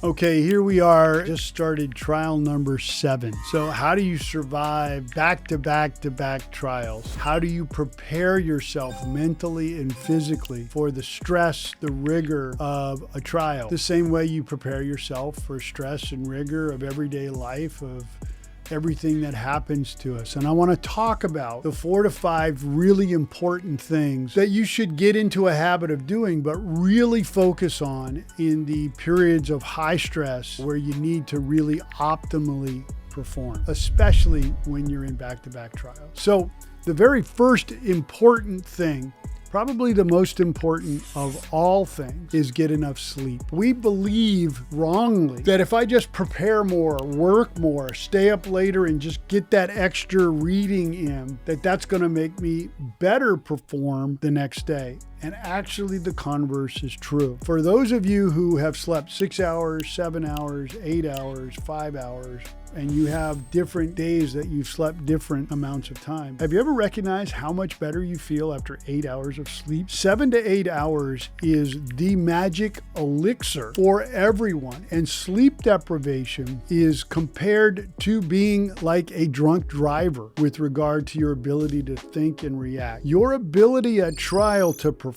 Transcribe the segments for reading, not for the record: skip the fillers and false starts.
Okay, here we are, just started trial number 7. So how do you survive back-to-back trials? How do you prepare yourself mentally and physically for the stress, the rigor of a trial? The same way you prepare yourself for stress and rigor of everyday life, of everything that happens to us. And I want to talk about the 4 to 5 really important things that you should get into a habit of doing, but really focus on in the periods of high stress where you need to really optimally perform, especially when you're in back-to-back trials. So the very first important thing, probably the most important of all things, is get enough sleep. We believe wrongly that if I just prepare more, work more, stay up later, and just get that extra reading in, that's going to make me better perform the next day. And actually the converse is true. For those of you who have slept 6 hours, 7 hours, 8 hours, 5 hours, and you have different days that you've slept different amounts of time, have you ever recognized how much better you feel after 8 hours of sleep? 7 to 8 hours is the magic elixir for everyone. And sleep deprivation is compared to being like a drunk driver with regard to your ability to think and react. Your ability at trial to perform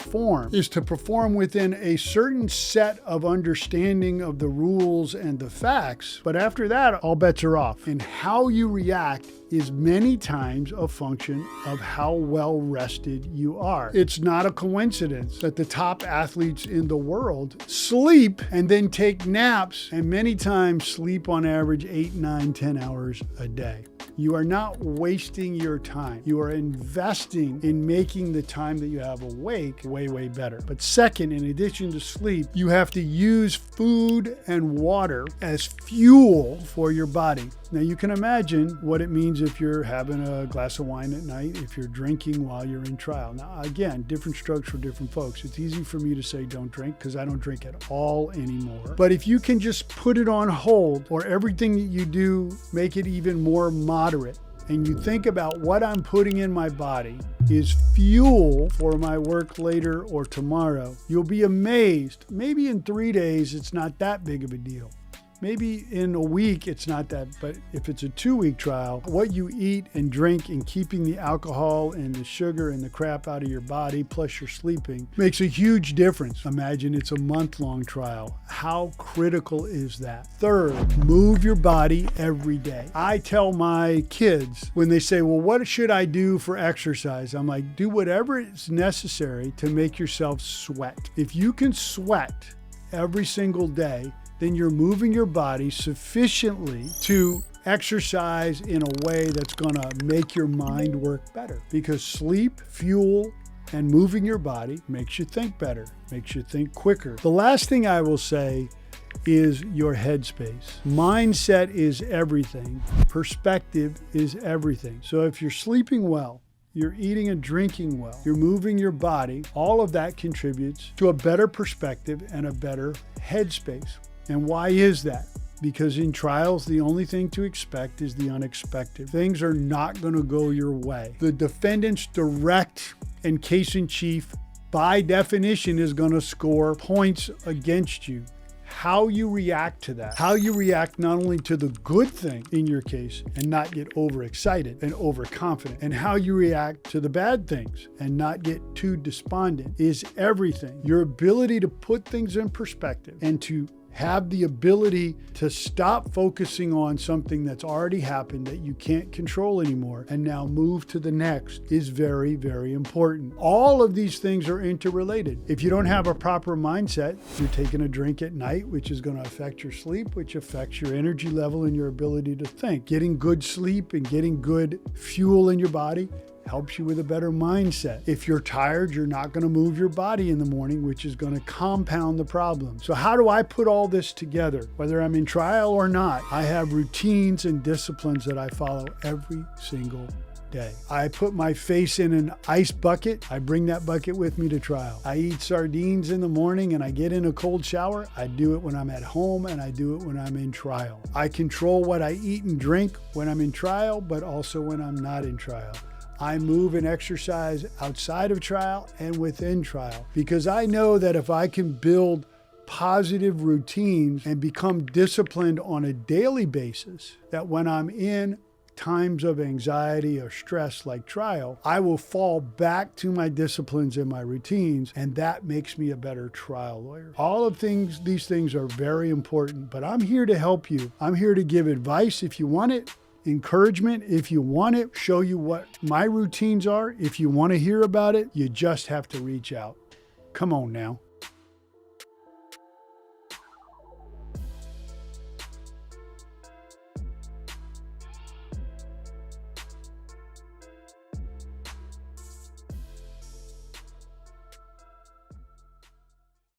is to perform within a certain set of understanding of the rules and the facts. But after that, all bets are off. And how you react is many times a function of how well rested you are. It's not a coincidence that the top athletes in the world sleep and then take naps, and many times sleep on average 8, 9, 10 hours a day. You are not wasting your time. You are investing in making the time that you have awake way, way better. But second, in addition to sleep, you have to use food and water as fuel for your body. Now you can imagine what it means if you're having a glass of wine at night, if you're drinking while you're in trial. Now again, different strokes for different folks. It's easy for me to say don't drink because I don't drink at all anymore. But if you can just put it on hold, or everything that you do, make it even more moderate, and you think about what I'm putting in my body is fuel for my work later or tomorrow, you'll be amazed. Maybe in 3 days, it's not that big of a deal. Maybe in a week, it's not that, but if it's a 2-week trial, what you eat and drink and keeping the alcohol and the sugar and the crap out of your body, plus you're sleeping, makes a huge difference. Imagine it's a month-long trial. How critical is that? Third, move your body every day. I tell my kids when they say, well, what should I do for exercise? I'm like, do whatever is necessary to make yourself sweat. If you can sweat every single day, then you're moving your body sufficiently to exercise in a way that's gonna make your mind work better. Because sleep, fuel, and moving your body makes you think better, makes you think quicker. The last thing I will say is your headspace. Mindset is everything. Perspective is everything. So if you're sleeping well, you're eating and drinking well, you're moving your body, all of that contributes to a better perspective and a better headspace. And why is that? Because in trials, the only thing to expect is the unexpected. Things are not going to go your way. The defendant's direct and case in chief, by definition, is going to score points against you. How you react to that, how you react not only to the good thing in your case and not get overexcited and overconfident, and how you react to the bad things and not get too despondent, is everything. Your ability to put things in perspective and to have the ability to stop focusing on something that's already happened that you can't control anymore and now move to the next is very, very important. All of these things are interrelated. If you don't have a proper mindset, you're taking a drink at night, which is going to affect your sleep, which affects your energy level and your ability to think. Getting good sleep and getting good fuel in your body helps you with a better mindset. If you're tired, you're not going to move your body in the morning, which is going to compound the problem. So how do I put all this together? Whether I'm in trial or not, I have routines and disciplines that I follow every single day. I put my face in an ice bucket. I bring that bucket with me to trial. I eat sardines in the morning and I get in a cold shower. I do it when I'm at home and I do it when I'm in trial. I control what I eat and drink when I'm in trial, but also when I'm not in trial. I move and exercise outside of trial and within trial because I know that if I can build positive routines and become disciplined on a daily basis, that when I'm in times of anxiety or stress like trial, I will fall back to my disciplines and my routines, and that makes me a better trial lawyer. All of these things are very important, but I'm here to help you. I'm here to give advice if you want it, encouragement if you want it, show you what my routines are. If you want to hear about it, you just have to reach out. Come on now.